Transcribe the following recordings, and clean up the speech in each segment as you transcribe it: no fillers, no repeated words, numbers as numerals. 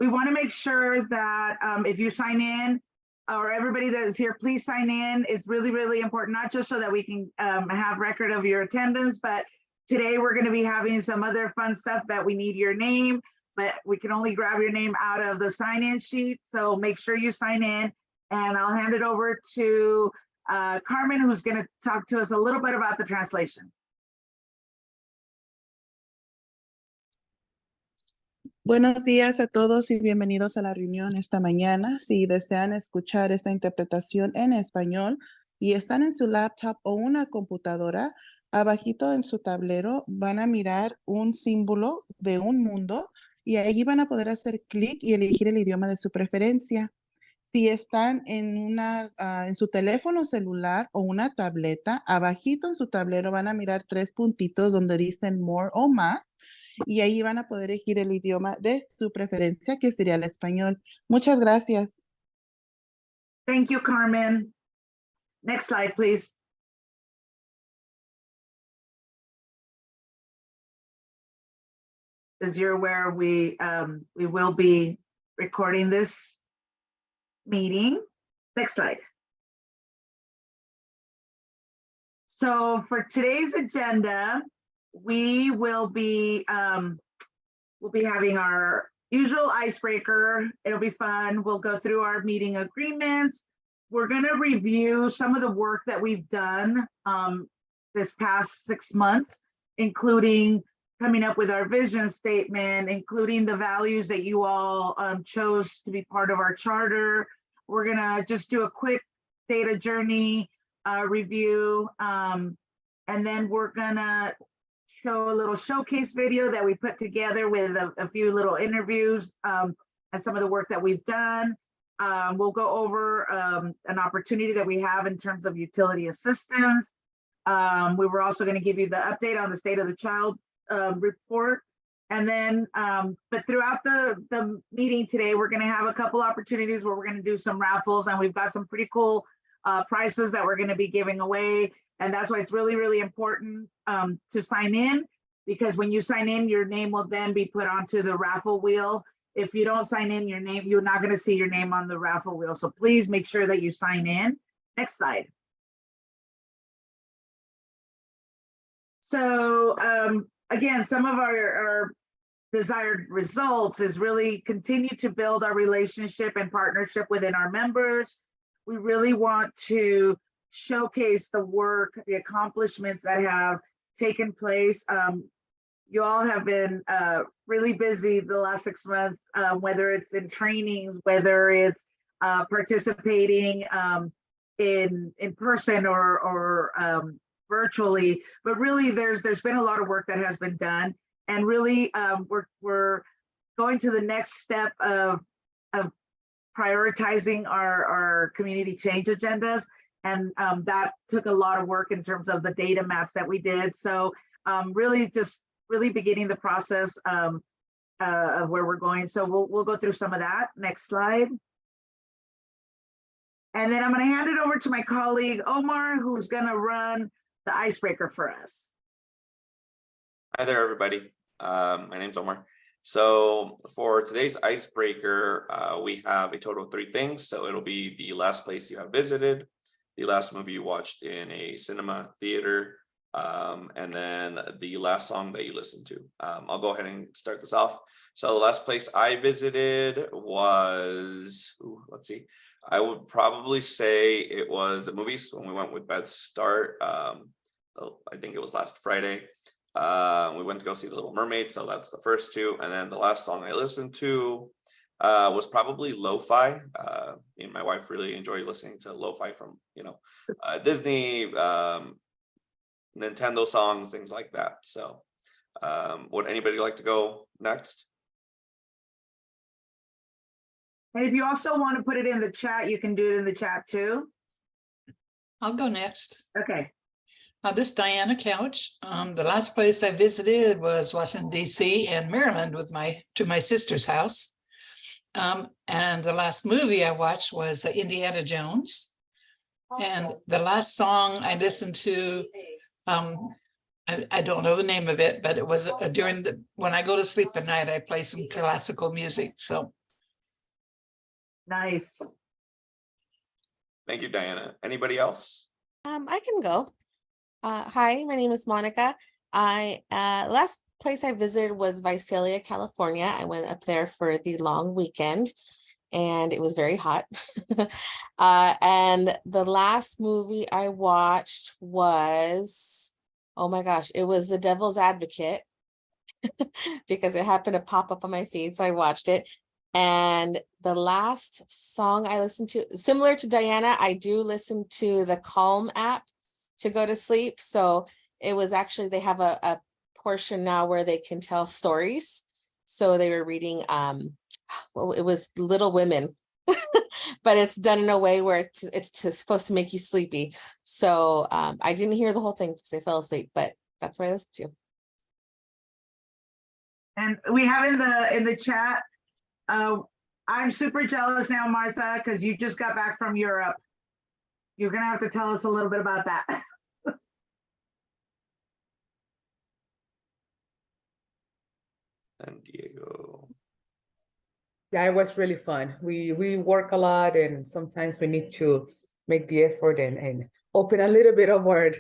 we want to make sure that if you sign in, or everybody that is here, please sign in. It's really, really important, not just so that we can have record of your attendance, but today we're going to be having some other fun stuff that we need your name, but we can only grab your name out of the sign-in sheet. So make sure you sign in, and I'll hand it over to Carmen, who's going to talk to us a little bit about the translation. Buenos días a todos y bienvenidos a la reunión esta mañana. Si desean escuchar esta interpretación en español y están en su laptop o una computadora, abajito en su tablero van a mirar un símbolo de un mundo y allí van a poder hacer clic y elegir el idioma de su preferencia. Si están en su teléfono celular o una tableta, abajito en su tablero van a mirar 3 puntitos donde dicen More o Más. Y ahí van a poder elegir el idioma de su preferencia, que sería el español. Muchas gracias. Thank you, Carmen. Next slide, please. As you're aware, we will be recording this meeting. Next slide. So for today's agenda, we will be we'll be having our usual icebreaker. It'll be fun. We'll go through our meeting agreements. We're going to review some of the work that we've done this past 6 months, including coming up with our vision statement, including the values that you all chose to be part of our charter. We're going to just do a quick data journey review, and then we're going to show a little showcase video that we put together with a few little interviews and some of the work that we've done. We'll go over an opportunity that we have in terms of utility assistance. We were also going to give you the update on the state of the child report. And then, but throughout the meeting today, we're going to have a couple opportunities where we're going to do some raffles, and we've got some pretty cool prizes that we're going to be giving away. And that's why it's really, really important to sign in, because when you sign in, your name will then be put onto the raffle wheel. If you don't sign in your name, you're not going to see your name on the raffle wheel. So please make sure that you sign in. Next slide. So again, some of our desired results is really continue to build our relationship and partnership within our members. We really want to showcase the work, the accomplishments that have taken place. You all have been really busy the last 6 months, whether it's in trainings, whether it's participating in person or virtually, but really there's been a lot of work that has been done, and really we're going to the next step of prioritizing our community change agendas. And that took a lot of work in terms of the data maps that we did. So really beginning the process of where we're going. So we'll go through some of that. Next slide. And then I'm going to hand it over to my colleague, Omar, who's going to run the icebreaker for us. Hi there, everybody. My name's Omar. So for today's icebreaker, we have a total of 3 things. So it'll be the last place you have visited, the last movie you watched in a cinema theater, and then the last song that you listened to. I'll go ahead and start this off. So the last place I visited was, let's see, I would probably say it was the movies when we went with Beth's Start. I think it was last Friday. We went to go see The Little Mermaid, so that's the first 2. And then the last song I listened to was probably lo-fi. Me and my wife really enjoy listening to lo-fi from, Disney, Nintendo songs, things like that. So would anybody like to go next? And if you also want to put it in the chat, you can do it in the chat too. I'll go next. Okay. This is Diana Couch. The last place I visited was Washington, D.C. and Maryland to my sister's house. And the last movie I watched was Indiana Jones. And the last song I listened to, I don't know the name of it, but it was when I go to sleep at night, I play some classical music. So Nice. Thank you, Diana. Anybody else? I can go. Hi, my name is Monica. Last place I visited was Visalia, California. I went up there for the long weekend and it was very hot. And the last movie I watched was, oh my gosh, it was The Devil's Advocate because it happened to pop up on my feed. So I watched it. And the last song I listened to, similar to Diana, I do listen to the Calm app to go to sleep. So it was actually, they have a portion now where they can tell stories. So they were reading, well, it was Little Women, but it's done in a way where it's supposed to make you sleepy. So I didn't hear the whole thing because I fell asleep, but that's what I listened to. And we have in the chat, I'm super jealous now, Martha, because you just got back from Europe. You're gonna have to tell us a little bit about that. San Diego. Yeah, it was really fun. We work a lot and sometimes we need to make the effort and open a little bit of our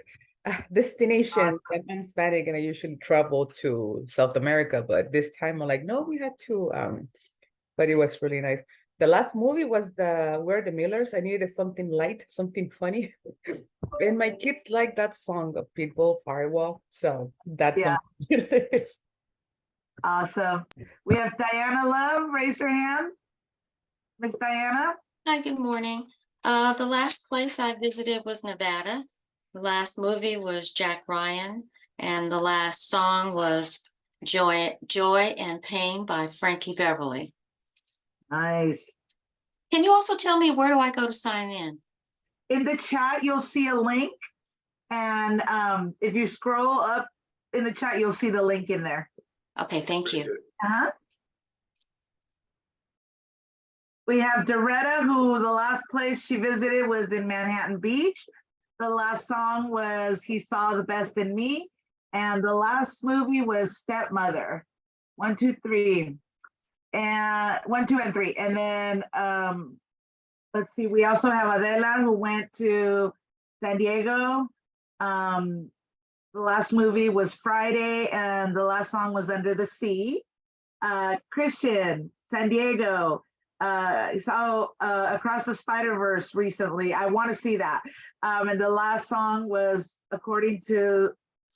destination. Awesome. I'm Hispanic and I usually travel to South America, but this time I'm like, no, we had to, but it was really nice. The last movie was We're the Millers. I needed something light, something funny. And my kids like that song of Pitbull, Firewall. So that's Yeah. something it is. Awesome. We have Diana Love. Raise your hand. Miss Diana. Hi, good morning. The last place I visited was Nevada. The last movie was Jack Ryan, and the last song was Joy and Pain by Frankie Beverly. Nice. Can you also tell me where do I go to sign in? In the chat, you'll see a link. And if you scroll up in the chat, you'll see the link in there. Okay, thank you. Uh-huh. We have Doretta, who the last place she visited was in Manhattan Beach. The last song was He Saw the Best in Me. And the last movie was Stepmother. 1, 2, 3. And 1, 2, and 3. And then let's see, we also have Adela, who went to San Diego. The last movie was Friday, and the last song was Under the Sea. Christian, San Diego. Saw Across the Spider-Verse recently. I want to see that. And the last song was, according to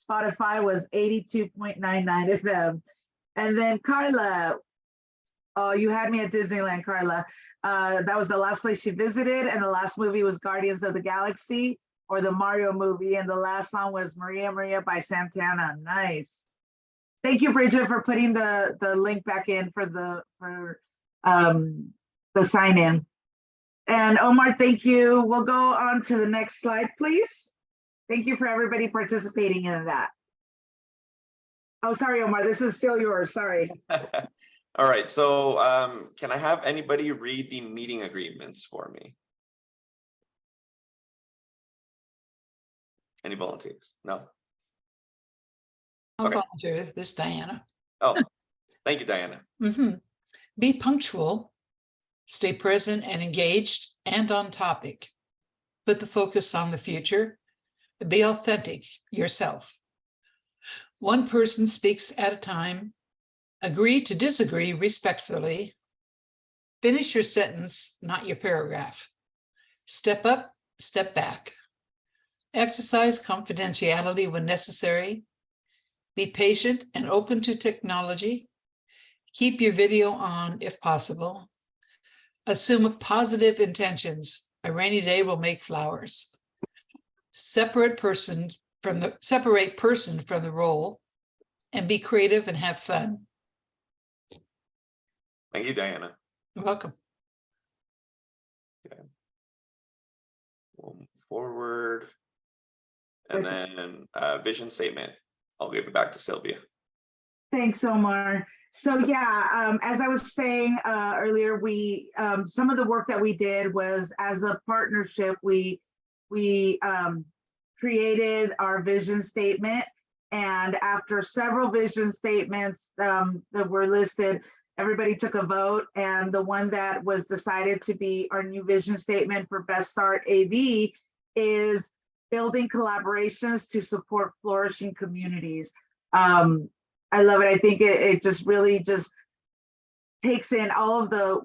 Spotify, was 82.99 FM. And then Carla, oh, you had me at Disneyland, Carla. That was the last place she visited, and the last movie was Guardians of the Galaxy, or the Mario movie, and the last song was Maria Maria by Santana. Nice. Thank you, Bridget, for putting the link back in for the sign in. And Omar, thank you. We'll go on to the next slide, please. Thank you for everybody participating in that. Oh, sorry, Omar, this is still yours, sorry. All right, so can I have anybody read the meeting agreements for me? Any volunteers? No? I'll Okay. volunteer this, Diana. Oh, thank you, Diana. Be punctual, stay present and engaged and on topic. Put the focus on the future. Be authentic yourself. One person speaks at a time. Agree to disagree respectfully. Finish your sentence, not your paragraph. Step up, step back. Exercise confidentiality when necessary. Be patient and open to technology. Keep your video on if possible. Assume positive intentions. A rainy day will make flowers. Separate person from the role, and be creative and have fun. Thank you, Diana. You're welcome. Okay. We'll move forward. And then vision statement. I'll give it back to Sylvia. Thanks, Omar. So yeah, as I was saying earlier, we some of the work that we did was as a partnership. We created our vision statement, and after several vision statements that were listed, everybody took a vote, and the one that was decided to be our new vision statement for Best Start AV is building collaborations to support flourishing communities. I love it. I think it just really just takes in all of the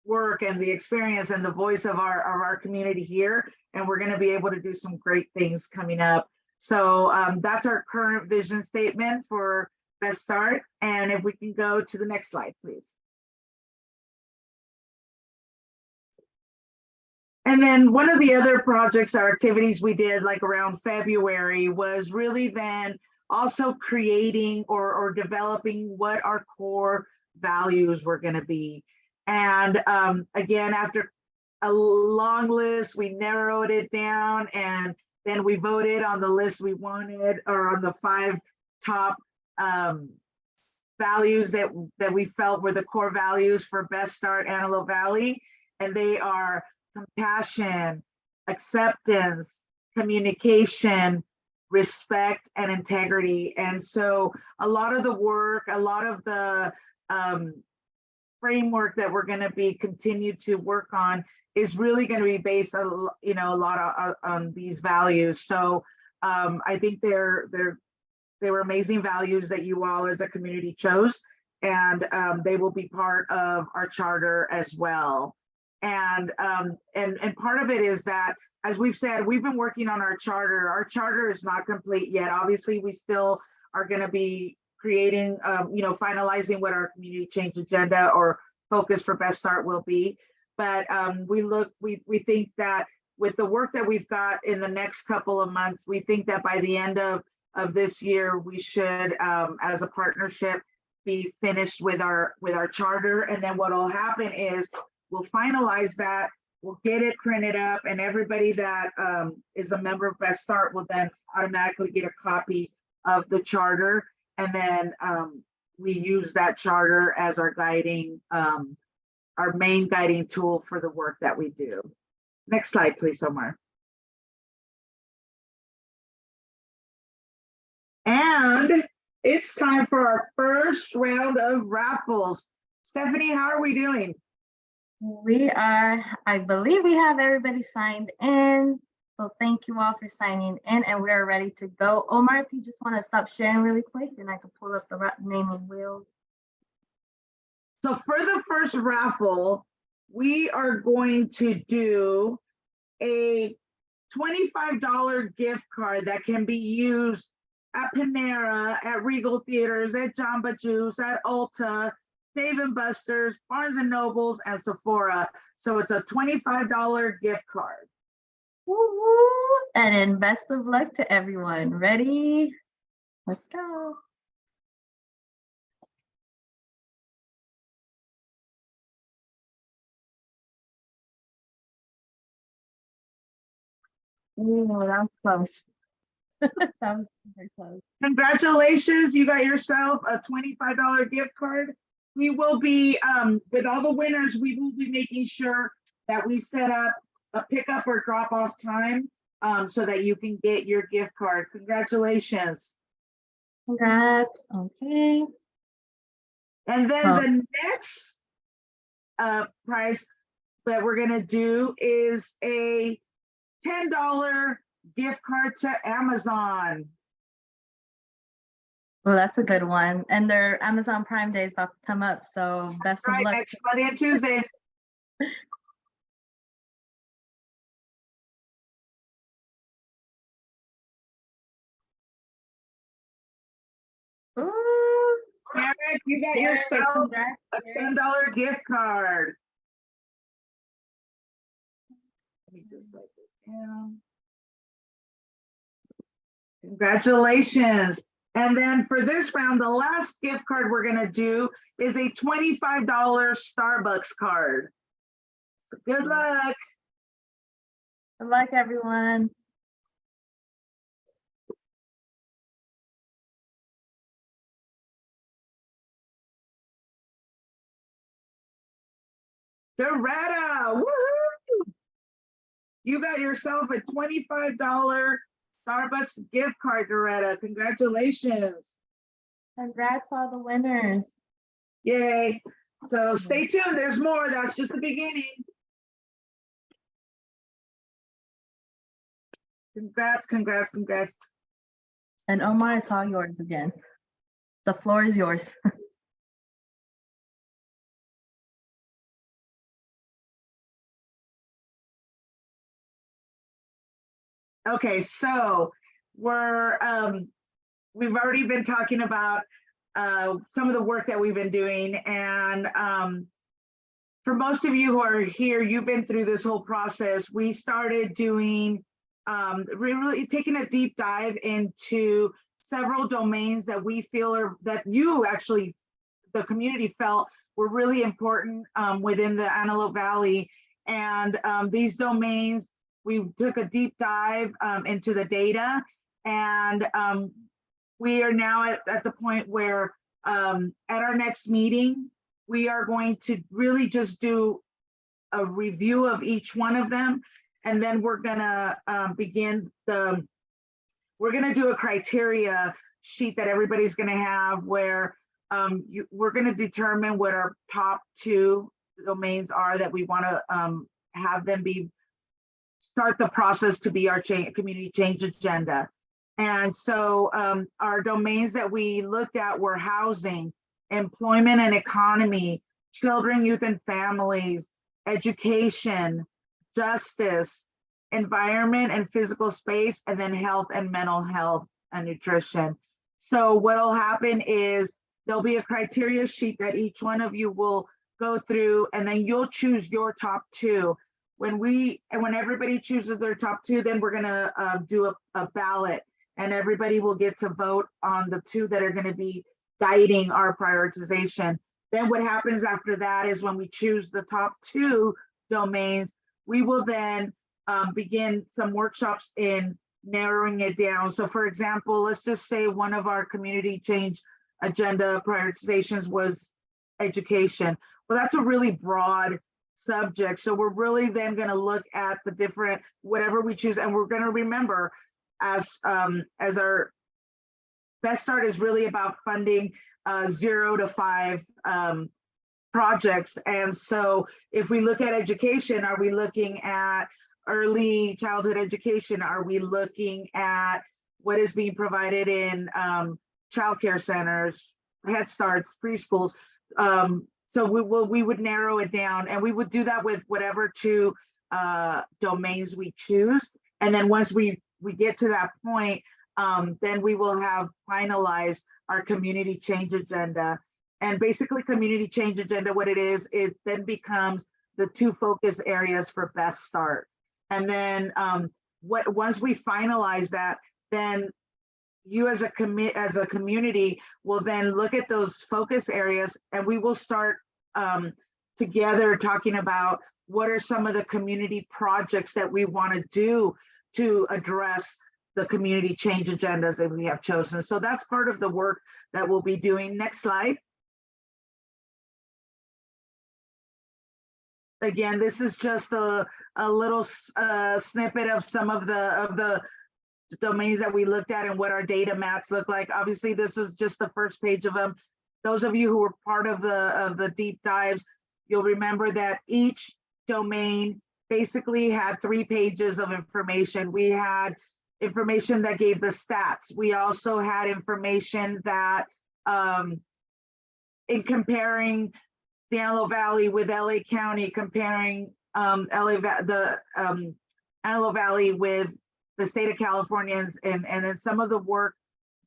work and the experience and the voice of our community here, and we're going to be able to do some great things coming up. So that's our current vision statement for Best Start. And if we can go to the next slide, please. And then one of the other projects or activities we did like around February was really then also creating or developing what our core values were going to be. And again, after a long list, we narrowed it down, and then we voted on the list we wanted, or on the 5 top values that we felt were the core values for Best Start Antelope Valley. And they are compassion, acceptance, communication, respect, and integrity. And so a lot of the work, a lot of the framework that we're going to be continued to work on is really going to be based on, you know, a lot on these values. So I think they were amazing values that you all as a community chose, and they will be part of our charter as well. And part of it is that, as we've said, we've been working on our charter. Our charter is not complete yet. Obviously, we still are going to be creating, you know, finalizing what our community change agenda or focus for Best Start will be. But we think that with the work that we've got in the next couple of months, we think that by the end of this year, we should, as a partnership, be finished with our charter. And then what will happen is we'll finalize that, we'll get it printed up, and everybody that is a member of Best Start will then automatically get a copy of the charter. And then we use that charter as our guiding, our main guiding tool for the work that we do. Next slide, please, Omar. And it's time for our first round of raffles. Stephanie, how are we doing? We are, I believe we have everybody signed in. So thank you all for signing in, and we are ready to go. Omar, if you just want to stop sharing really quick, then I can pull up the name of wheels. So for the first raffle, we are going to do a $25 gift card that can be used at Panera, at Regal Theaters, at Jamba Juice, at Ulta, Dave & Buster's, Barnes & Nobles, and Sephora. So it's a $25 gift card. Woo-woo. And then best of luck to everyone. Ready? Let's go. Ooh, that was close. That was very close. Congratulations, you got yourself a $25 gift card. We will be, with all the winners, we will be making sure that we set up a pickup or drop off time so that you can get your gift card. Congratulations. Congrats. Okay. And then the next prize that we're gonna do is a $10 gift card to Amazon. Well, that's a good one. And their Amazon Prime Day is about to come up. So best of luck. Next Monday and Tuesday. Ooh. Eric, you got yourself a $10 gift card. Let me just write this down. Congratulations. And then for this round, the last gift card we're going to do is a $25 Starbucks card. So good luck. Good luck, everyone. Doretta, woohoo! You got yourself a $25 Starbucks gift card, Doretta. Congratulations. Congrats all the winners. Yay. So stay tuned. There's more. That's just the beginning. Congrats, congrats, congrats. And Omar, it's all yours again. The floor is yours. Okay, so we've already been talking about some of the work that we've been doing, and for most of you who are here, you've been through this whole process. We started doing really taking a deep dive into several domains that we feel that you actually, the community felt were really important within the Antelope Valley. And these domains, we took a deep dive into the data, and we are now at the point where at our next meeting, we are going to really just do a review of each one of them. And then we're gonna we're gonna do a criteria sheet that everybody's gonna have where we're gonna determine what our top 2 domains are that we wanna have them start the process to be our community change agenda. And so our domains that we looked at were housing, employment and economy, children, youth and families, education, justice, environment and physical space, and then health and mental health and nutrition. So what'll happen is there'll be a criteria sheet that each one of you will go through, and then you'll choose your top 2. When everybody chooses their top 2, then we're gonna do a ballot, and everybody will get to vote on the 2 that are gonna be guiding our prioritization. Then what happens after that is when we choose the top 2 domains, we will then begin some workshops in narrowing it down. So for example, let's just say one of our community change agenda prioritizations was education. Well, that's a really broad subject. So we're really then going to look at the different, whatever we choose, and we're going to remember as our Best Start is really about funding 0 to 5 projects. And so if we look at education, are we looking at early childhood education? Are we looking at what is being provided in childcare centers, Head Starts, preschools? So we would narrow it down, and we would do that with whatever 2 domains we choose. And then once we get to that point, then we will have finalized our community change agenda. And basically community change agenda, what it is, it then becomes the 2 focus areas for Best Start. And then once we finalize that, then you as a community will then look at those focus areas, and we will start together talking about what are some of the community projects that we want to do to address the community change agendas that we have chosen. So that's part of the work that we'll be doing. Next slide. Again, this is just a little snippet of some of the domains that we looked at and what our data mats look like. Obviously, this is just the first page of them. Those of you who were part of the deep dives, you'll remember that each domain basically had 3 pages of information. We had information that gave the stats. We also had information that in comparing the Antelope Valley with LA County, comparing the Antelope Valley with the state of California, and then some of the work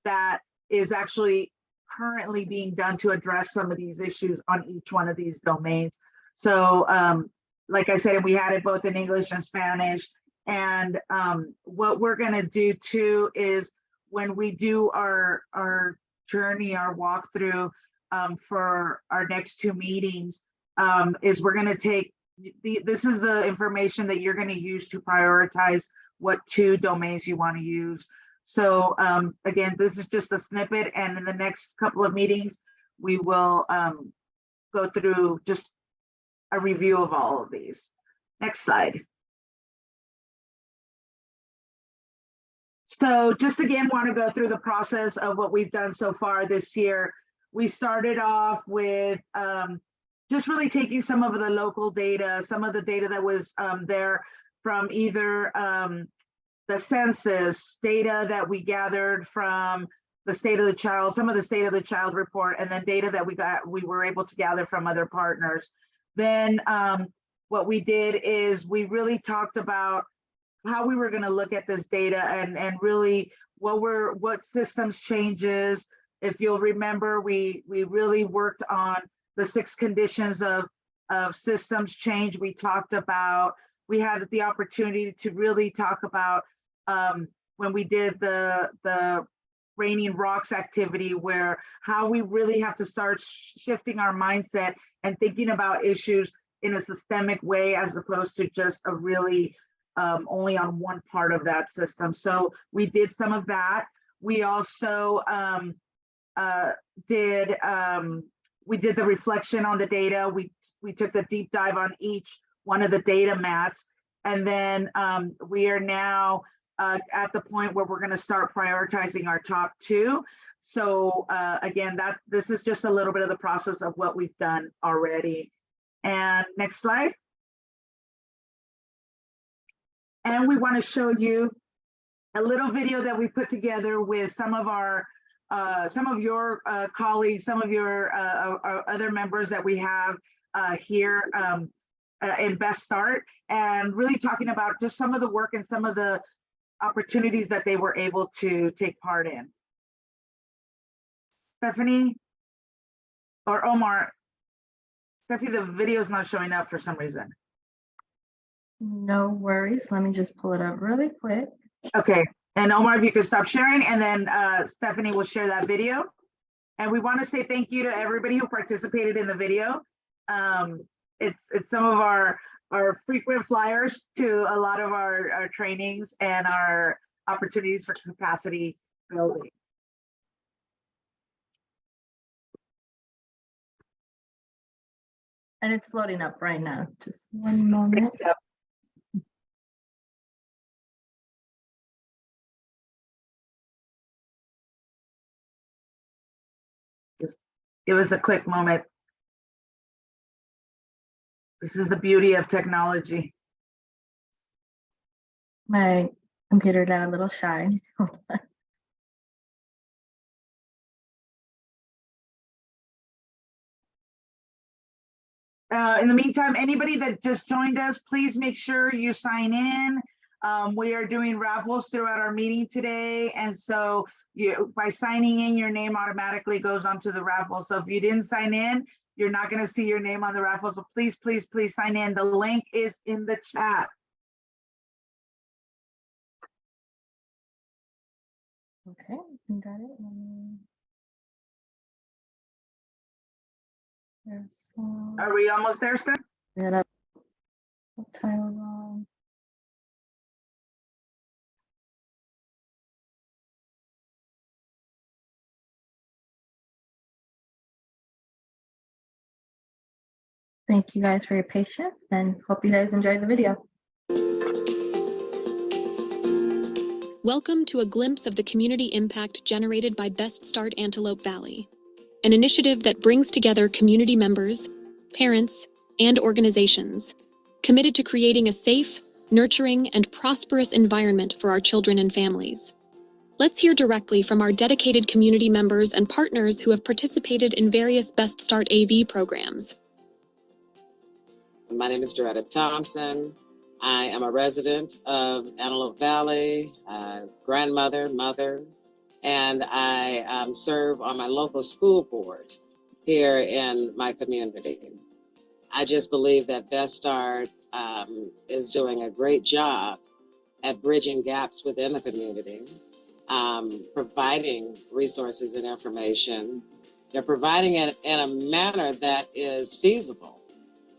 that is actually currently being done to address some of these issues on each one of these domains. So like I said, we had it both in English and Spanish. And what we're gonna do too is when we do our journey, our walkthrough for our next 2 meetings, is we're gonna take, this is the information that you're gonna use to prioritize what 2 domains you wanna use. So again, this is just a snippet, and in the next couple of meetings, we will go through just a review of all of these. Next slide. So just again, want to go through the process of what we've done so far this year. we started off with just really taking some of the local data, some of the data that was there from either the census data that we gathered from the State of the Child, some of the State of the Child report, and then data that we were able to gather from other partners. Then what we did is we really talked about how we were going to look at this data and really what systems changes. If you'll remember, we really worked on the 6 conditions of systems change. We talked about, we had the opportunity to really talk about when we did the Raining Rocks activity, where how we really have to start shifting our mindset and thinking about issues in a systemic way, as opposed to just a really only on one part of that system. So we did some of that. We also did the reflection on the data. We took the deep dive on each one of the data mats, and then we are now at the point where we're going to start prioritizing our top 2. So again, this is just a little bit of the process of what we've done already. And next slide. And we want to show you a little video that we put together with some of your colleagues, some of your other members that we have here in Best Start, and really talking about just some of the work and some of the opportunities that they were able to take part in. Stephanie or Omar? Stephanie, the video is not showing up for some reason. No worries. Let me just pull it up really quick. Okay. And Omar, if you could stop sharing, and then Stephanie will share that video. And we want to say thank you to everybody who participated in the video. It's some of our frequent flyers to a lot of our trainings and our opportunities for capacity building. And it's loading up right now. Just one moment. Just give us a quick moment. This is the beauty of technology. My computer got a little shy. Hold on. In the meantime, anybody that just joined us, please make sure you sign in. We are doing raffles throughout our meeting today. And so by signing in, your name automatically goes onto the raffle. So if you didn't sign in, you're not going to see your name on the raffle. So please, please, please sign in. The link is in the chat. Okay, got it. Are we almost there, Steph? Set up the title wrong. Thank you guys for your patience, and hope you guys enjoy the video. Welcome to a glimpse of the community impact generated by Best Start Antelope Valley, an initiative that brings together community members, parents, and organizations committed to creating a safe, nurturing, and prosperous environment for our children and families. Let's hear directly from our dedicated community members and partners who have participated in various Best Start AV programs. My name is Doretta Thompson. I am a resident of Antelope Valley, grandmother, mother, and I serve on my local school board here in my community. I just believe that Best Start is doing a great job at bridging gaps within the community, providing resources and information. They're providing it in a manner that is feasible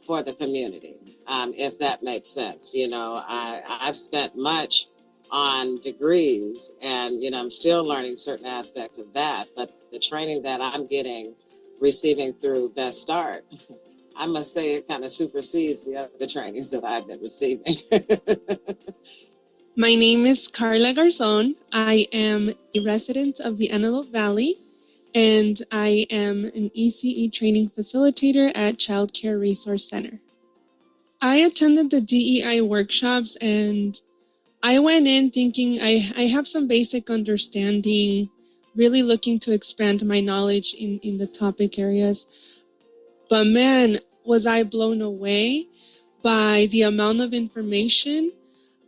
for the community, if that makes sense. You know, I've spent much on degrees, and I'm still learning certain aspects of that, but the training that I'm receiving through Best Start, I must say it kind of supersedes the other trainings that I've been receiving. My name is Carla Garzon. I am a resident of the Antelope Valley, and I am an ECE training facilitator at Child Care Resource Center. I attended the DEI workshops, and I went in thinking I have some basic understanding, really looking to expand my knowledge in the topic areas. But man, was I blown away by the amount of information.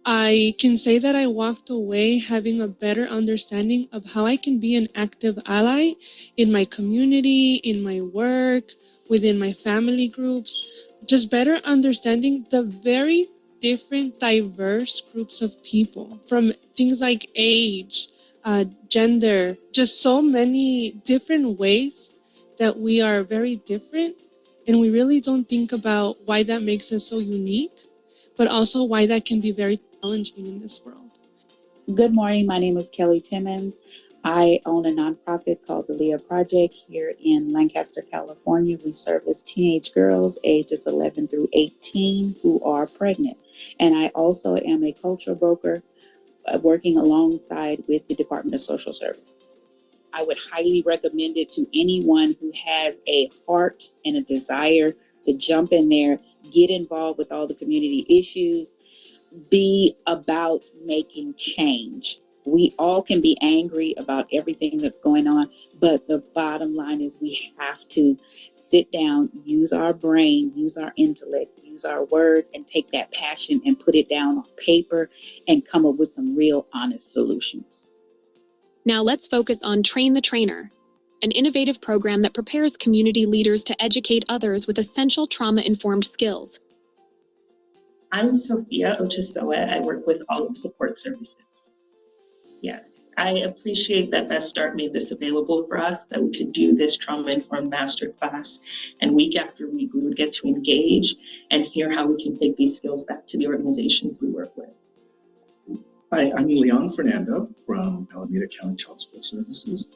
I can say that I walked away having a better understanding of how I can be an active ally in my community, in my work, within my family groups, just better understanding the very different, diverse groups of people, from things like age, gender, just so many different ways that we are very different, and we really don't think about why that makes us so unique, but also why that can be very challenging in this world. Good morning. My name is Kelly Timmons. I own a nonprofit called the Leah Project here in Lancaster, California. We service teenage girls ages 11 through 18 who are pregnant. And I also am a culture broker working alongside with the Department of Social Services. I would highly recommend it to anyone who has a heart and a desire to jump in there, get involved with all the community issues, be about making change. We all can be angry about everything that's going on, but the bottom line is we have to sit down, use our brain, use our intellect, use our words, and take that passion and put it down on paper and come up with some real honest solutions. Now let's focus on Train the Trainer, an innovative program that prepares community leaders to educate others with essential trauma-informed skills. I'm Sophia Ochosoa. I work with Olive Support Services. Yeah, I appreciate that Best Start made this available for us, that we could do this trauma-informed masterclass, and week after week we would get to engage and hear how we can take these skills back to the organizations we work with. Hi, I'm Leon Fernando from Alameda County Child Support Services.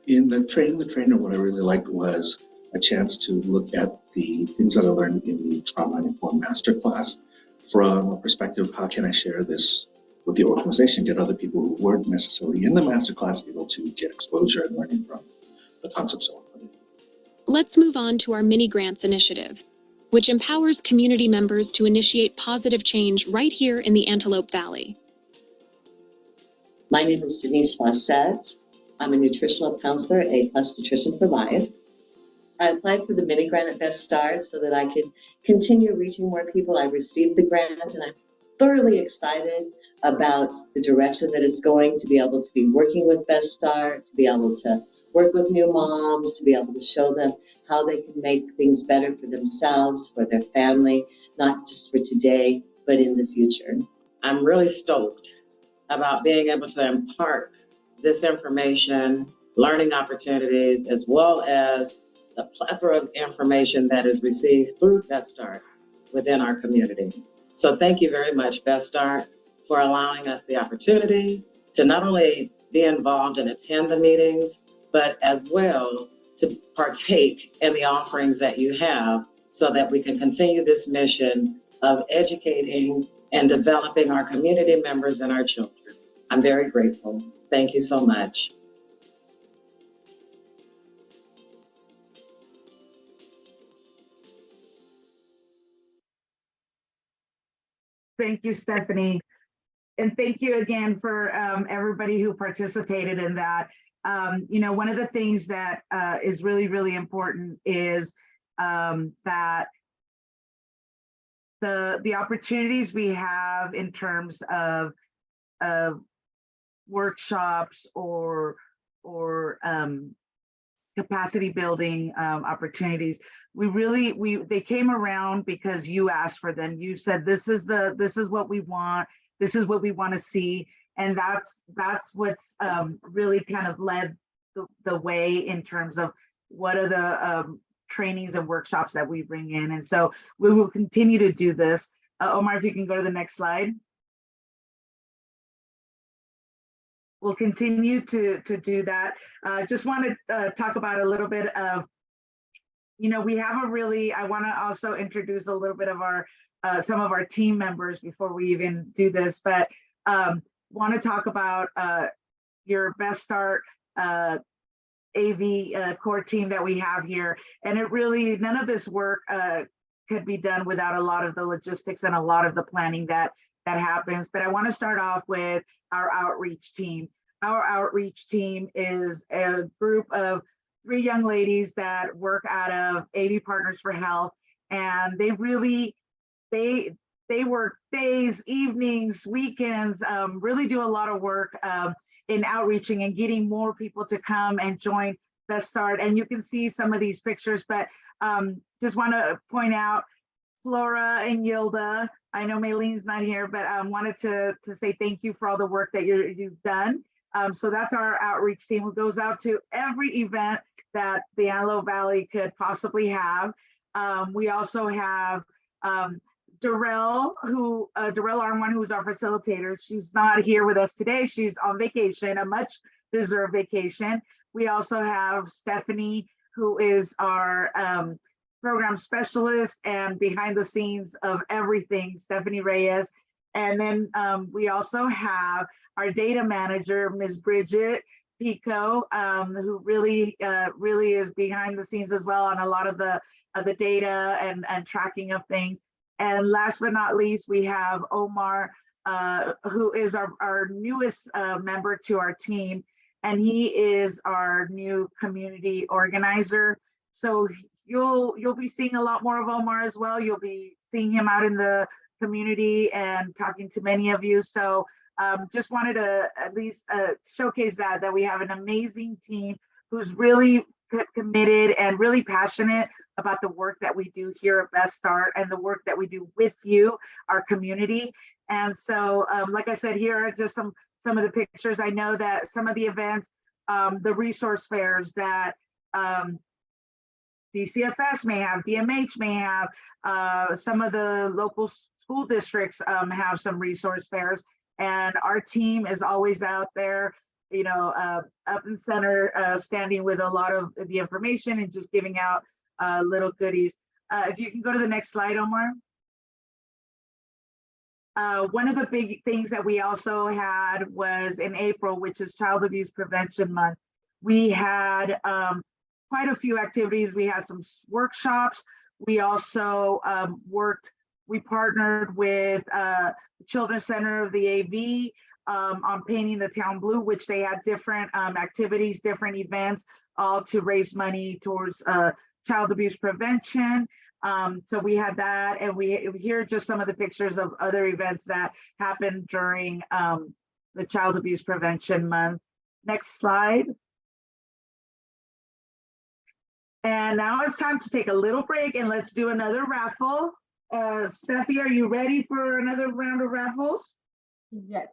In the Train the Trainer, what I really liked was a chance to look at the things that I learned in the trauma-informed masterclass from a perspective of how can I share this with the organization, get other people who weren't necessarily in the masterclass able to get exposure and learning from the concepts of it. Let's move on to our mini grants initiative, which empowers community members to initiate positive change right here in the Antelope Valley. My name is Denise Fawcett. I'm a nutritional counselor, A+ Nutrition for Life. I applied for the mini grant at Best Start so that I could continue reaching more people. I received the grant and I'm thoroughly excited about the direction that it's going, to be able to be working with Best Start, to be able to work with new moms, to be able to show them how they can make things better for themselves, for their family, not just for today, but in the future. I'm really stoked about being able to impart this information, learning opportunities, as well as the plethora of information that is received through Best Start within our community. So thank you very much, Best Start, for allowing us the opportunity to not only be involved and attend the meetings, but as well to partake in the offerings that you have so that we can continue this mission of educating and developing our community members and our children. I'm very grateful. Thank you so much. Thank you, Stephanie. And thank you again for everybody who participated in that. You know, one of the things that is really, really important is that the opportunities we have in terms of workshops or capacity building opportunities, they came around because you asked for them. You said this is what we want, this is what we want to see, and that's what's really kind of led the way in terms of what are the trainings and workshops that we bring in. And so we will continue to do this. Omar, if you can go to the next slide. We'll continue to do that. Just want to talk about a little bit of, you know, we have I want to also introduce a little bit of our, some of our team members before we even do this, but want to talk about your Best Start AV core team that we have here. And it really, none of this work could be done without a lot of the logistics and a lot of the planning that happens. But I want to start off with our outreach team. Our outreach team is a group of 3 young ladies that work out of AV Partners for Health, and they really, they work days, evenings, weekends, really do a lot of work in outreaching and getting more people to come and join Best Start. And you can see some of these pictures, but just want to point out Flora and Yilda. I know Maylene's not here, but wanted to say thank you for all the work that you've done. So that's our outreach team who goes out to every event that the Antelope Valley could possibly have. We also have Darrell Armwan, who's our facilitator. She's not here with us today. She's on vacation, a much deserved vacation. We also have Stephanie, who is our program specialist and behind the scenes of everything, Stephanie Reyes. And then we also have our data manager, Ms. Bridget Pico, who really is behind the scenes as well on a lot of the data and tracking of things. And last but not least, we have Omar, who is our newest member to our team, and he is our new community organizer. So you'll be seeing a lot more of Omar as well. You'll be seeing him out in the community and talking to many of you. So just wanted to at least showcase that we have an amazing team who's really committed and really passionate about the work that we do here at Best Start and the work that we do with you, our community. And so, like I said, here are just some of the pictures. I know that some of the events, the resource fairs that DCFS may have, DMH may have, some of the local school districts have some resource fairs, and our team is always out there, you know, up in center, standing with a lot of the information and just giving out little goodies. If you can go to the next slide, Omar. One of the big things that we also had was in April, which is Child Abuse Prevention Month. We had quite a few activities. We had some workshops. We also we partnered with the Children's Center of the AV on painting the town blue, which they had different activities, different events, all to raise money towards child abuse prevention. So we had that, and here are just some of the pictures of other events that happened during the Child Abuse Prevention Month. Next slide. And now it's time to take a little break and let's do another raffle. Steffi, are you ready for another round of raffles? Yes,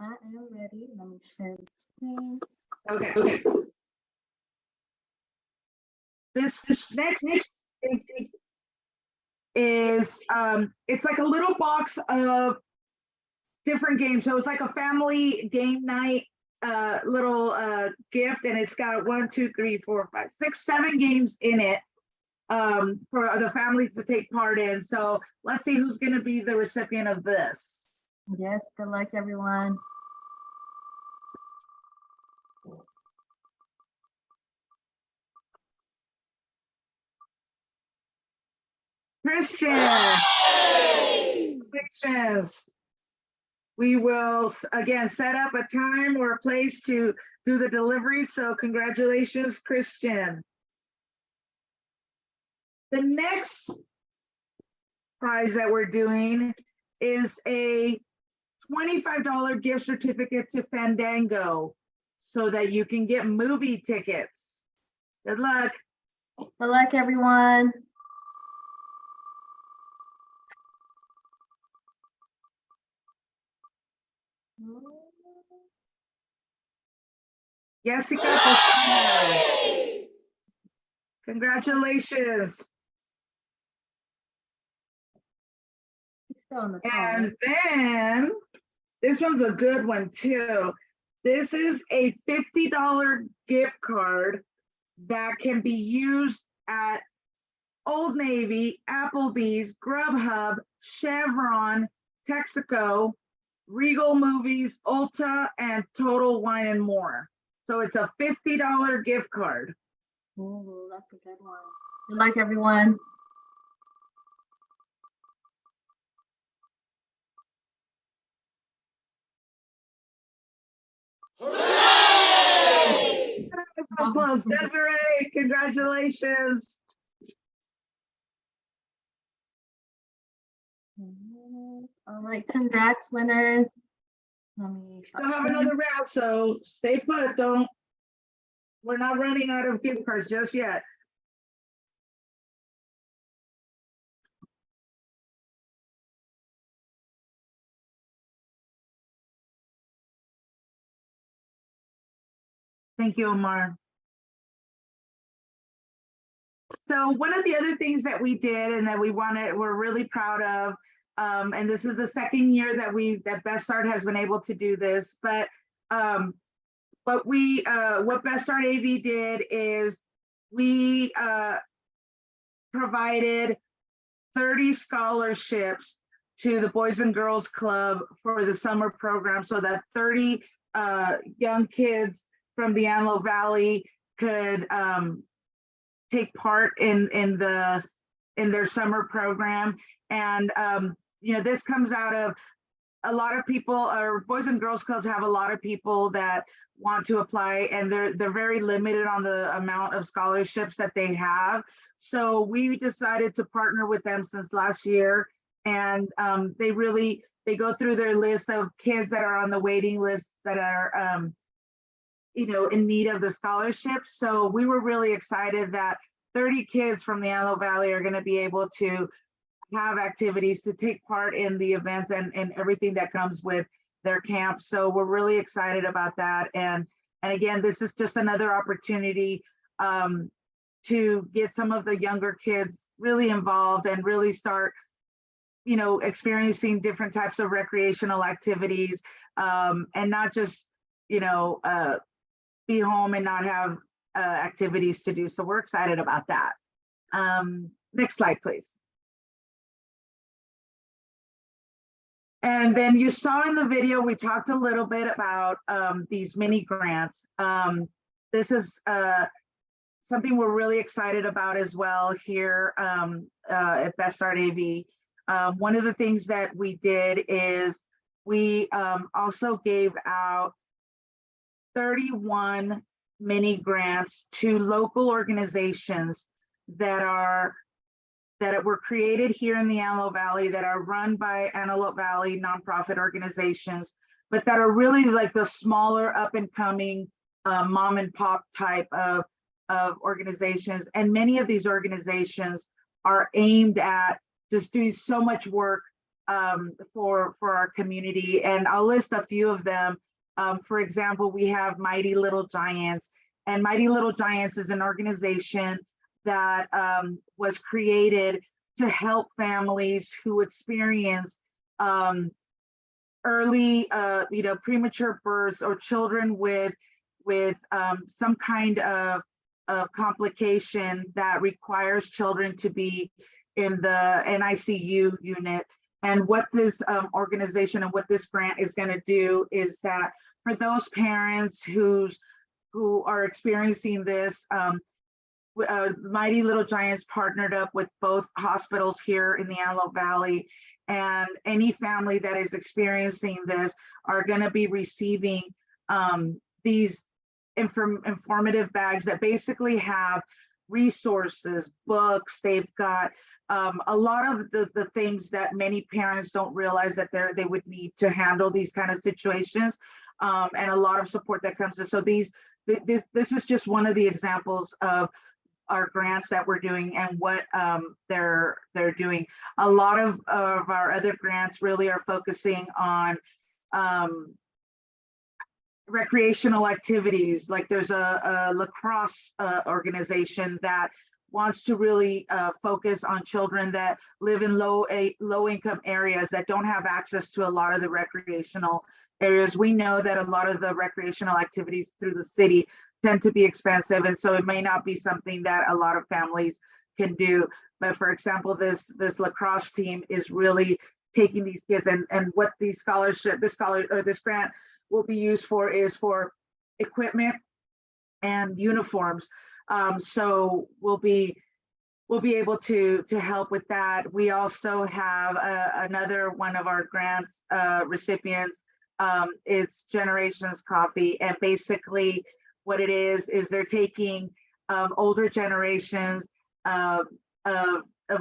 I am ready. Let me share the screen. Okay. This next is it's like a little box of different games. So it's like a family game night little gift, and it's got 1, 2, 3, 4, 5, 6, 7 games in it for the family to take part in. So let's see who's going to be the recipient of this. Yes, good luck, everyone. Christian. We will again set up a time or a place to do the delivery. So congratulations, Christian. The next prize that we're doing is a $25 gift certificate to Fandango so that you can get movie tickets. Good luck. Good luck, everyone. Jessica Posada. Congratulations. Still on the And then this one's a good one too. This is a $50 gift card that can be used at Old Navy, Applebee's, Grubhub, Chevron, Texaco, Regal Movies, Ulta, and Total Wine and More. So it's a $50 gift card. Ooh, that's a good one. Good luck, everyone. So close. Desiree, congratulations. All right, congrats, winners. Let me Still have another round, so stay put. We're not running out of gift cards just yet. Thank you, Omar. So one of the other things that we did and that we're really proud of, and this is the second year that Best Start has been able to do this, but what Best Start AV did is we provided 30 scholarships to the Boys and Girls Club for the summer program, so that 30 young kids from the Antelope Valley could take part in their summer program. And this comes out of a lot of people. Our Boys and Girls Clubs have a lot of people that want to apply, and they're very limited on the amount of scholarships that they have. So we decided to partner with them since last year, and they go through their list of kids that are on the waiting list that are in need of the scholarship. So we were really excited that 30 kids from the Antelope Valley are going to be able to have activities to take part in the events and everything that comes with their camp. So we're really excited about that. And again, this is just another opportunity to get some of the younger kids really involved and really start experiencing different types of recreational activities, and not just be home and not have activities to do. So we're excited about that. Next slide, please. And then you saw in the video, we talked a little bit about these mini grants. This is something we're really excited about as well here at Best Start AV. One of the things that we did is we also gave out 31 mini grants to local organizations that were created here in the Antelope Valley, that are run by Antelope Valley nonprofit organizations, but that are really like the smaller up and coming mom and pop type of organizations. And many of these organizations are aimed at just doing so much work for our community. And I'll list a few of them. For example, we have Mighty Little Giants, and Mighty Little Giants is an organization that was created to help families who experience early, premature births, or children with some kind of complication that requires children to be in the NICU unit. And what this organization and what this grant is going to do is that for those parents who are experiencing this, Mighty Little Giants partnered up with both hospitals here in the Antelope Valley, and any family that is experiencing this are going to be receiving these informative bags that basically have resources, books. They've got a lot of the things that many parents don't realize that they would need to handle these kind of situations, and a lot of support that comes in. So this is just one of the examples of our grants that we're doing and what they're doing. A lot of our other grants really are focusing on recreational activities. Like there's a lacrosse organization that wants to really focus on children that live in low income areas that don't have access to a lot of the recreational areas. We know that a lot of the recreational activities through the city tend to be expensive, and so it may not be something that a lot of families can do. But for example, this lacrosse team is really taking these kids, and what this grant will be used for is for equipment and uniforms. So we'll be able to help with that. We also have another one of our grants recipients. It's Generations Coffee, and basically what it is they're taking older generations of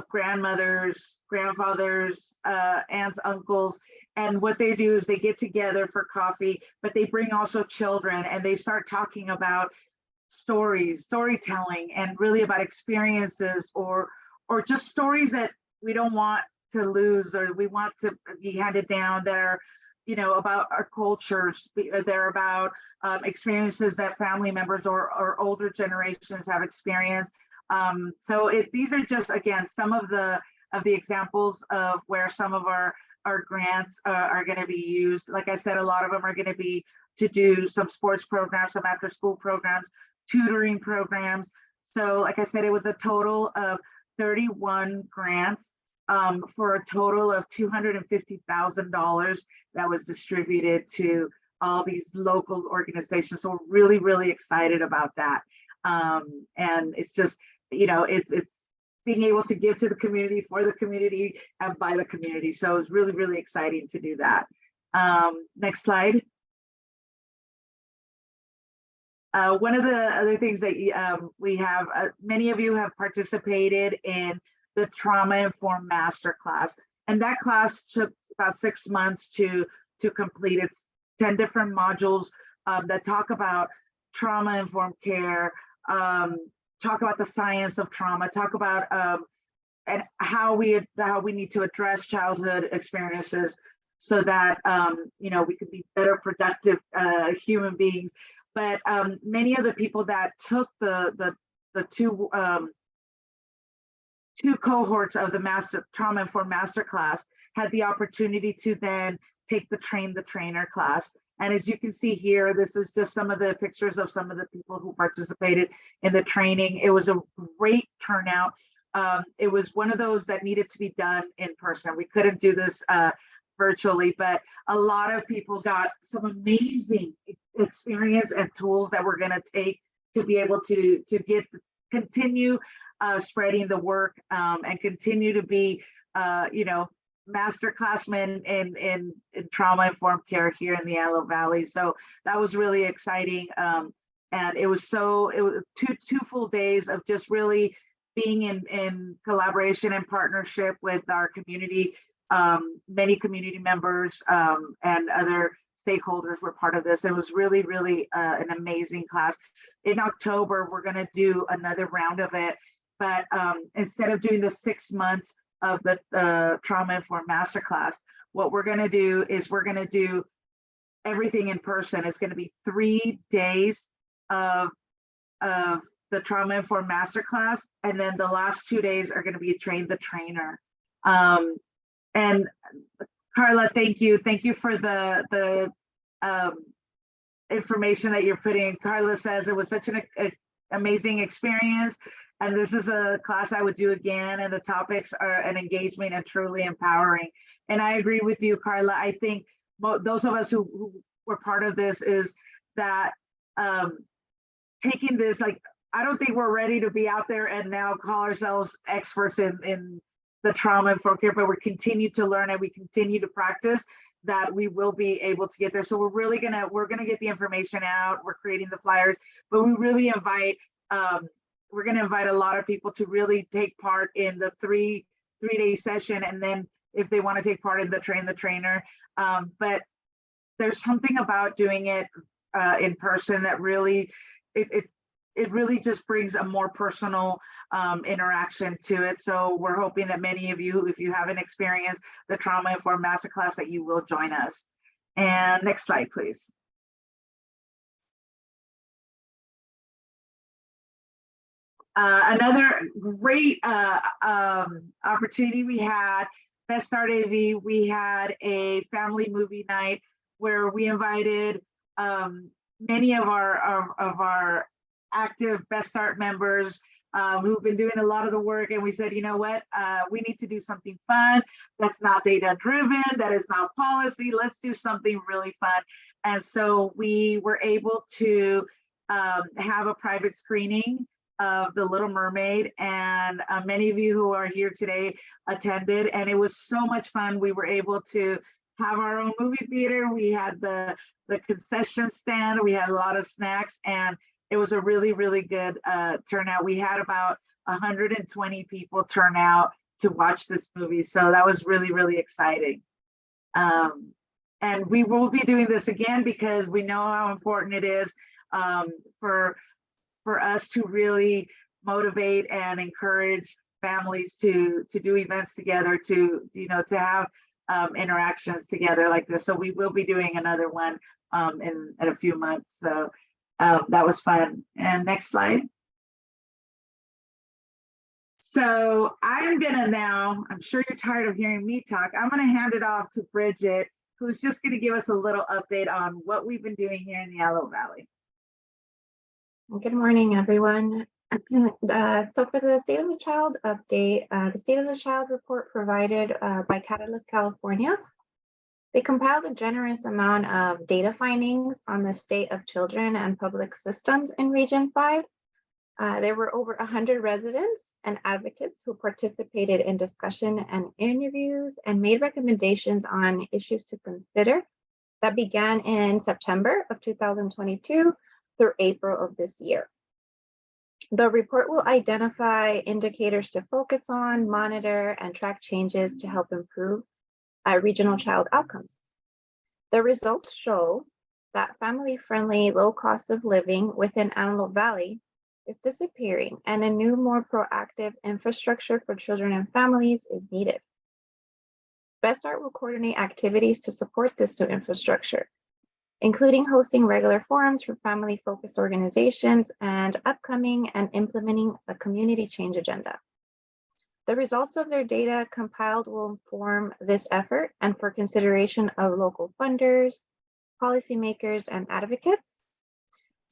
grandmothers, grandfathers, aunts, uncles, and what they do is they get together for coffee, but they bring also children, and they start talking about storytelling, and really about experiences or just stories that we don't want to lose, or we want to be handed down, that are, you know, about our cultures. They're about experiences that family members or older generations have experienced. So these are just, again, some of the examples of where some of our grants are going to be used. Like I said, a lot of them are going to be to do some sports programs, some after school programs, tutoring programs. So like I said, it was a total of 31 grants for a total of $250,000 that was distributed to all these local organizations. So we're really, really excited about that. And it's just, you know, it's being able to give to the community, for the community, and by the community. So it's really, really exciting to do that. Next slide. One of the other things that we have, many of you have participated in the Trauma-Informed Masterclass, and that class took about 6 months to complete. It's 10 different modules that talk about trauma-informed care, talk about the science of trauma, talk about and how we need to address childhood experiences so that you know, we could be better, productive human beings. But many of the people that took the two cohorts of the Trauma-Informed Masterclass had the opportunity to then take the Train the Trainer class. And as you can see here, this is just some of the pictures of some of the people who participated in the training. It was a great turnout. It was one of those that needed to be done in person. We couldn't do this virtually, but a lot of people got some amazing experience and tools that we're going to take to be able to continue spreading the work and continue to be you know, master classmen in trauma-informed care here in the Antelope Valley. So that was really exciting. And it was two full days of just really being in collaboration and partnership with our community. Many community members and other stakeholders were part of this. It was really, really an amazing class. In October, we're going to do another round of it, but instead of doing the 6 months of the Trauma-Informed Masterclass, what we're going to do is we're going to do everything in person. It's going to be 3 days of the Trauma-Informed Masterclass, and then the last 2 days are going to be Train the Trainer. And Carla, thank you for the information that you're putting. Carla says it was such an amazing experience, and this is a class I would do again, and the topics are an engagement and truly empowering. And I agree with you, Carla. I think those of us who were part of this is that taking this, like, I don't think we're ready to be out there and now call ourselves experts in the trauma-informed care, but we continue to learn and we continue to practice, that we will be able to get there. So we're gonna get the information out. We're creating the flyers, but we really invite we're going to invite a lot of people to really take part in the three-day session, and then if they want to take part in the Train the Trainer. But there's something about doing it in person that really it really just brings a more personal interaction to it. So we're hoping that many of you, if you haven't experienced the Trauma-Informed Masterclass, that you will join us. And next slide, please. Another great opportunity we had, Best Start AV, we had a family movie night where we invited many of our active Best Start members who've been doing a lot of the work, and we said, you know what, we need to do something fun that's not data driven, that is not policy. Let's do something really fun. And so we were able to have a private screening of The Little Mermaid, and many of you who are here today attended, and it was so much fun. We were able to have our own movie theater. We had the concession stand. We had a lot of snacks, and it was a really, really good turnout. We had about 120 people turn out to watch this movie, so that was really, really exciting. And we will be doing this again because we know how important it is for us to really motivate and encourage families to do events together, to have interactions together like this. So we will be doing another one in a few months. So that was fun. And next slide. So I'm gonna now, I'm sure you're tired of hearing me talk. I'm gonna hand it off to Bridget, who's just gonna give us a little update on what we've been doing here in the Antelope Valley. Good morning, everyone. So for the State of the Child update, the State of the Child report provided by Catalyst California, they compiled a generous amount of data findings on the state of children and public systems in Region 5. There were over 100 residents and advocates who participated in discussion and interviews and made recommendations on issues to consider that began in September of 2022 through April of this year. The report will identify indicators to focus on, monitor, and track changes to help improve regional child outcomes. The results show that family-friendly, low cost of living within Antelope Valley is disappearing, and a new, more proactive infrastructure for children and families is needed. Best Start will coordinate activities to support this new infrastructure, including hosting regular forums for family-focused organizations and upcoming and implementing a community change agenda. The results of their data compiled will inform this effort and for consideration of local funders, policymakers, and advocates.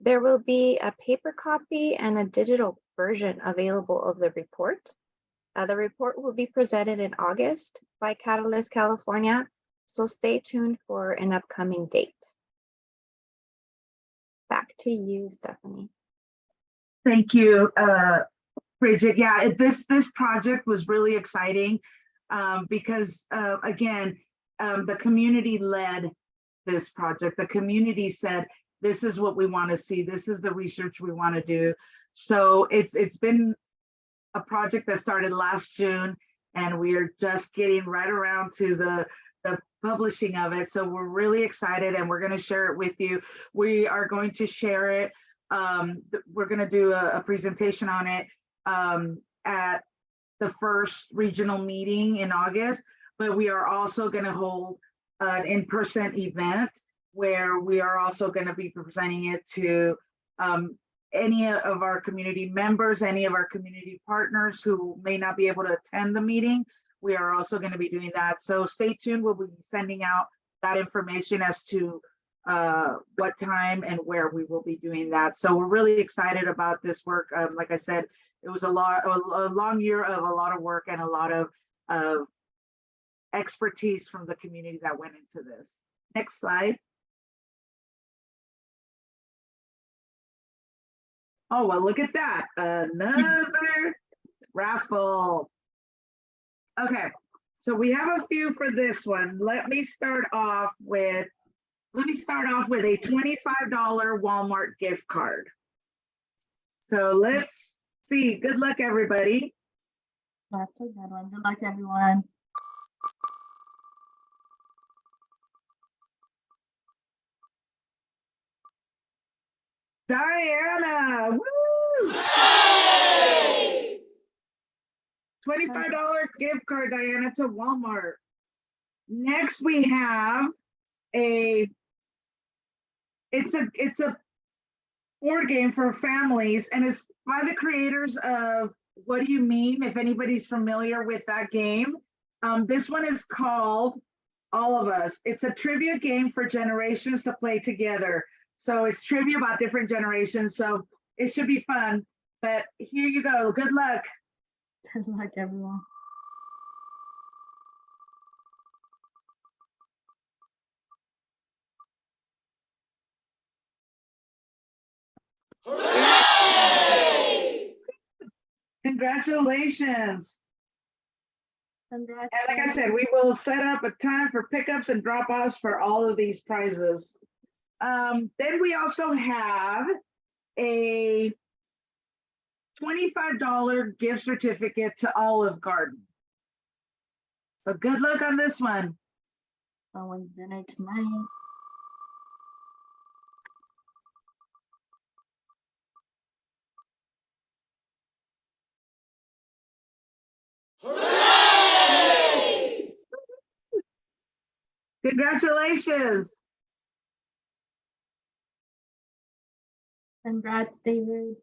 There will be a paper copy and a digital version available of the report. The report will be presented in August by Catalyst California, so stay tuned for an upcoming date. Back to you, Stephanie. Thank you, Bridget. Yeah, this project was really exciting because again, the community led this project. The community said, this is what we want to see. This is the research we want to do. So it's been a project that started last June, and we are just getting right around to the publishing of it. So we're really excited, and we're going to share it with you. We are going to share it. We're going to do a presentation on it at the first regional meeting in August, but we are also going to hold an in-person event where we are also going to be presenting it to any of our community members, any of our community partners who may not be able to attend the meeting. We are also going to be doing that. So stay tuned. We'll be sending out that information as to what time and where we will be doing that. So we're really excited about this work. Like I said, it was a long year of a lot of work and a lot of expertise from the community that went into this. Next slide. Oh, well, look at that. Another raffle. Okay, so we have a few for this one. Let me start off with a $25 Walmart gift card. So let's see. Good luck, everybody. That's a good one. Good luck, everyone. Diana, woo! Hey! $25 gift card, Diana, to Walmart. Next, we have it's a board game for families, and it's by the creators of What Do You Meme, if anybody's familiar with that game. This one is called All of Us. It's a trivia game for generations to play together. So it's trivia about different generations. So it should be fun. But here you go. Good luck. Good luck, everyone. Congratulations. Congrats. And like I said, we will set up a time for pickups and drop-offs for all of these prizes. Then we also have a $25 gift certificate to Olive Garden. So good luck on this one. Someone's dinner tonight. Congratulations. Congrats, David.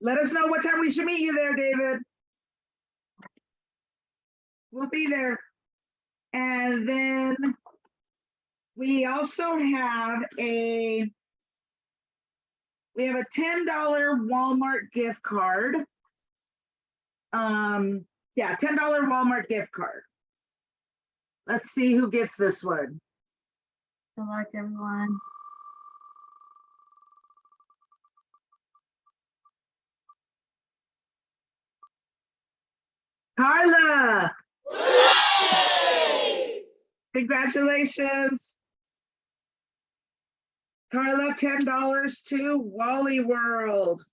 Let us know what time we should meet you there, David. We'll be there. And then we also have a $10 Walmart gift card. Yeah, $10 Walmart gift card. Let's see who gets this one. Good luck, everyone. Carla. Congratulations. Carla, $10 to Wally World.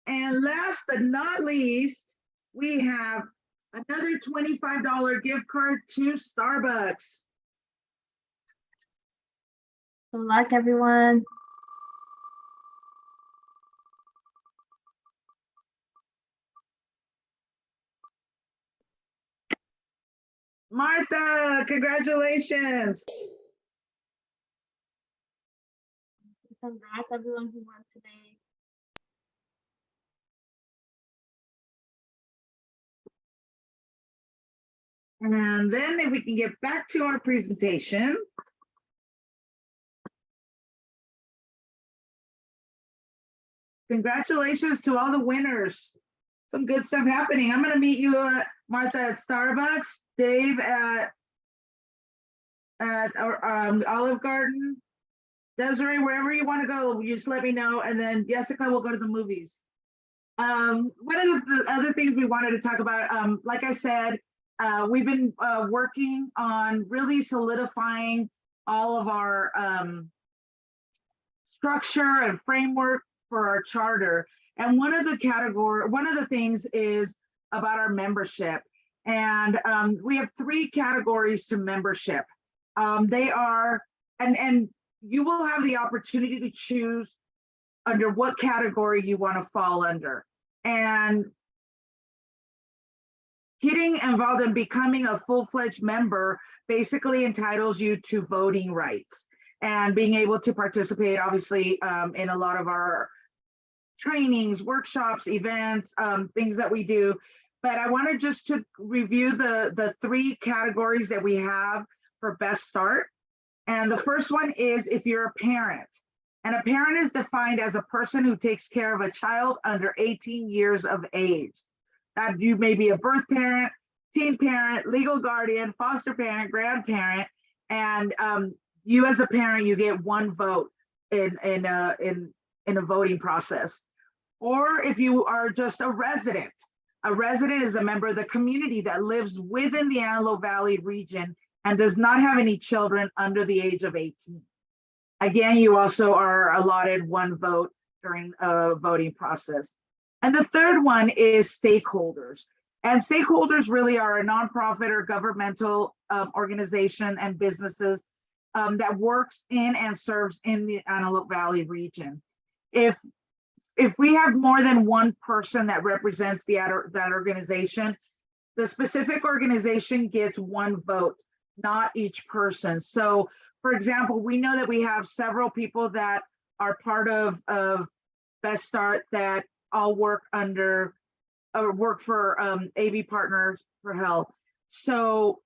And last but not least, we have another $25 gift card to Starbucks. Good luck, everyone. Martha, congratulations. Congrats, everyone who won today. And then if we can get back to our presentation. Congratulations to all the winners. Some good stuff happening. I'm going to meet you, Martha, at Starbucks, Dave at Olive Garden, Desiree, wherever you want to go, you just let me know. And then Jessica will go to the movies. One of the other things we wanted to talk about, like I said, we've been working on really solidifying all of our structure and framework for our charter. And one of the things is about our membership. And we have 3 categories to membership. They are, and you will have the opportunity to choose under what category you want to fall under. And getting involved in becoming a full-fledged member basically entitles you to voting rights and being able to participate, obviously, in a lot of our trainings, workshops, events, things that we do. But I wanted just to review the 3 categories that we have for Best Start. And the first one is if you're a parent. And a parent is defined as a person who takes care of a child under 18 years of age. That you may be a birth parent, teen parent, legal guardian, foster parent, grandparent, and you as a parent, you get 1 vote in a voting process. Or if you are just a resident is a member of the community that lives within the Antelope Valley region and does not have any children under the age of 18. Again, you also are allotted 1 vote during a voting process. And the third one is stakeholders. And stakeholders really are a nonprofit or governmental organization and businesses that works in and serves in the Antelope Valley region. If we have more than 1 person that represents that organization, the specific organization gets 1 vote, not each person. So, for example, we know that we have several people that are part of Best Start that all work under or work for AV Partners for Health. So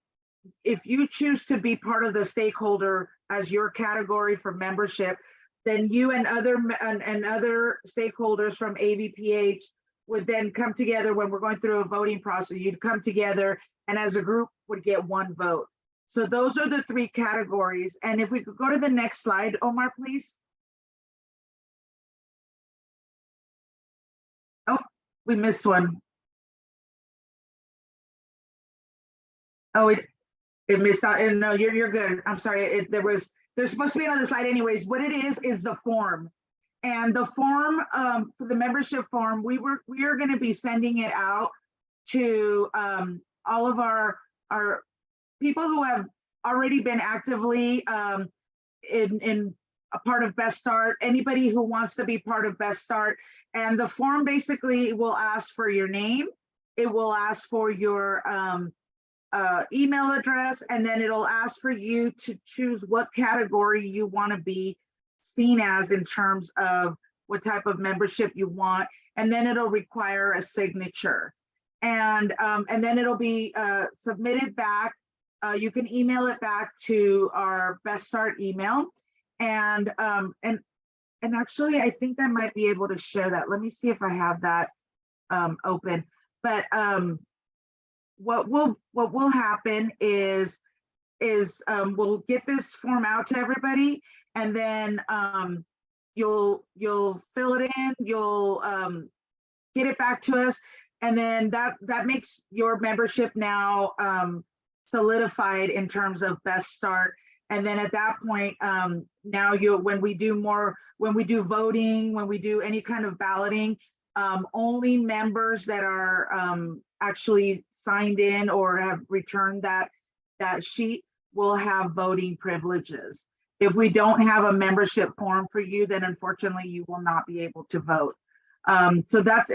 if you choose to be part of the stakeholder as your category for membership, then you and other stakeholders from AVPH would then come together when we're going through a voting process. You'd come together and as a group would get 1 vote. So those are the 3 categories. And if we could go to the next slide, Omar, please. Oh, We missed one. Oh, it missed out. And no, you're good. I'm sorry. There's supposed to be another slide anyways. What it is the form. And the form for the membership form, we are going to be sending it out to all of our people who have already been actively in a part of Best Start, anybody who wants to be part of Best Start. And the form basically will ask for your name. It will ask for your email address, and then it'll ask for you to choose what category you want to be seen as in terms of what type of membership you want. And then it'll require a signature. And then it'll be submitted back. You can email it back to our Best Start email. And actually, I think I might be able to share that. Let me see if I have that open. But what will happen is we'll get this form out to everybody, and then you'll fill it in. You'll get it back to us, and then that makes your membership now solidified in terms of Best Start. And then at that point, now when we do voting, when we do any kind of balloting, only members that are actually signed in or have returned that sheet will have voting privileges. If we don't have a membership form for you, then unfortunately you will not be able to vote. So that's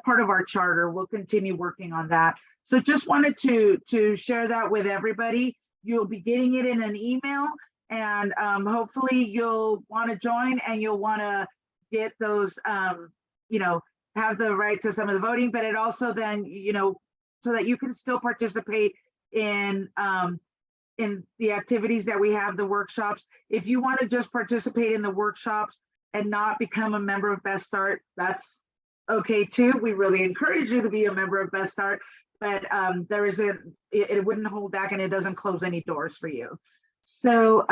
part of our charter. We'll continue working on that. So just wanted to share that with everybody. You'll be getting it in an email, and hopefully you'll want to join, and you'll want to get those, have the right to some of the voting, but it also then, so that you can still participate in the activities that we have, the workshops. If you want to just participate in the workshops and not become a member of Best Start, that's okay too. We really encourage you to be a member of Best Start, but it wouldn't hold back, and it doesn't close any doors for you. So,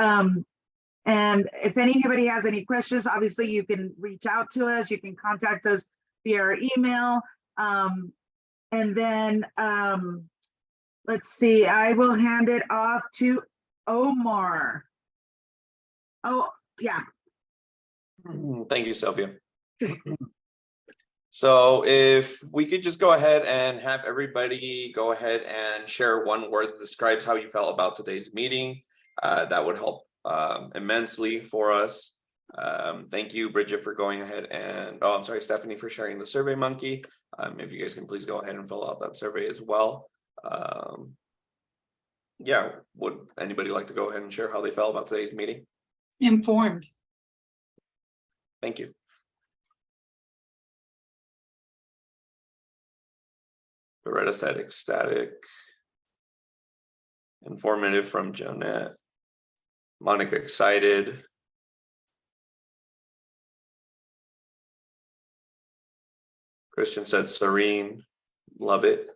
and if anybody has any questions, obviously you can reach out to us. You can contact us via our email. And then let's see, I will hand it off to Omar. Oh, yeah. Thank you, Sylvia. So if we could just go ahead and have everybody go ahead and share one word that describes how you felt about today's meeting, that would help immensely for us. Thank you, Bridget, for going ahead and, oh, I'm sorry, Stephanie, for sharing the Survey Monkey. If you guys can please go ahead and fill out that survey as well. Yeah, would anybody like to go ahead and share how they felt about today's meeting? Informed. Thank you. Loretta said ecstatic. Informative from Jonette. Monica excited. Christian said serene. Love it.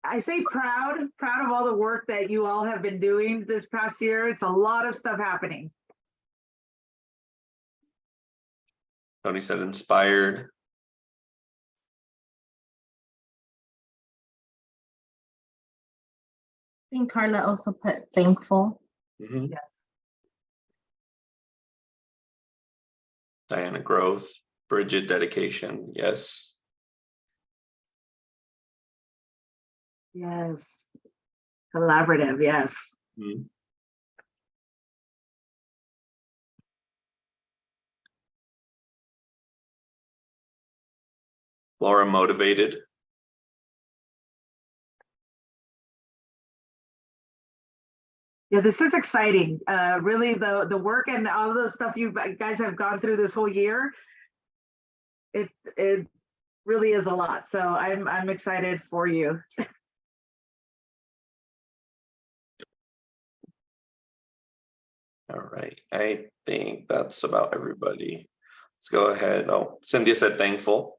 I say proud of all the work that you all have been doing this past year. It's a lot of stuff happening. Tony said inspired. I think Carla also put thankful. Mm-hmm. Yes. Diana growth. Bridget dedication. Yes. Yes. Collaborative. Yes. Mm-hmm. Laura motivated. Yeah, this is exciting. Really, the work and all the stuff you guys have gone through this whole year, it really is a lot. So I'm excited for you. All right, I think that's about everybody. Let's go ahead. Oh, Cynthia said thankful.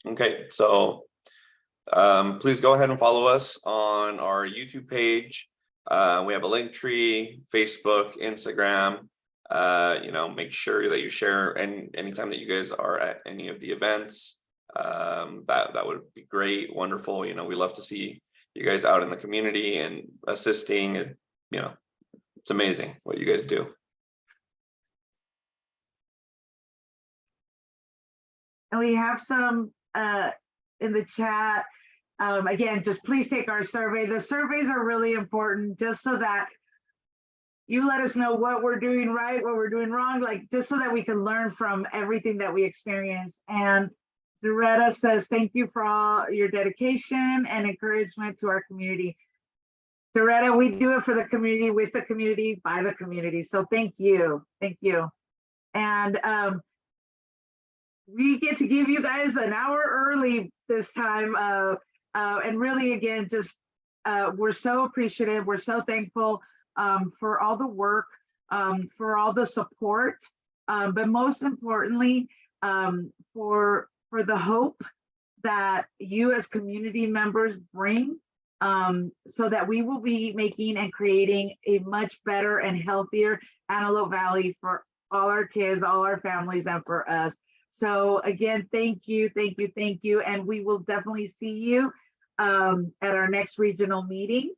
Okay, so please go ahead and follow us on our YouTube page. We have a link tree, Facebook, Instagram. Make sure that you share, and anytime that you guys are at any of the events, that would be great, wonderful. We love to see you guys out in the community and assisting, and it's amazing what you guys do. And we have some in the chat. Again, just please take our survey. The surveys are really important, just so that you let us know what we're doing right, what we're doing wrong, like just so that we can learn from everything that we experience. And Doretta says, thank you for all your dedication and encouragement to our community. Doretta, we do it for the community, with the community, by the community. So thank you. Thank you. And we get to give you guys an hour early this time. And really, again, just we're so appreciative. We're so thankful for all the work, for all the support, but most importantly, for the hope that you as community members bring, so that we will be making and creating a much better and healthier Antelope Valley for all our kids, all our families, and for us. So again, thank you, thank you, thank you. And we will definitely see you at our next regional meeting,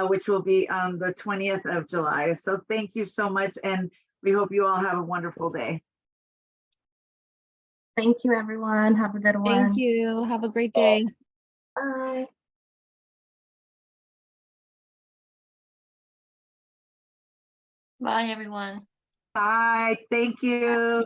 which will be on the 20th of July. So thank you so much. And we hope you all have a wonderful day. Thank you, everyone. Have a good one. Thank you. Have a great day. Bye. Bye, everyone. Bye. Thank you.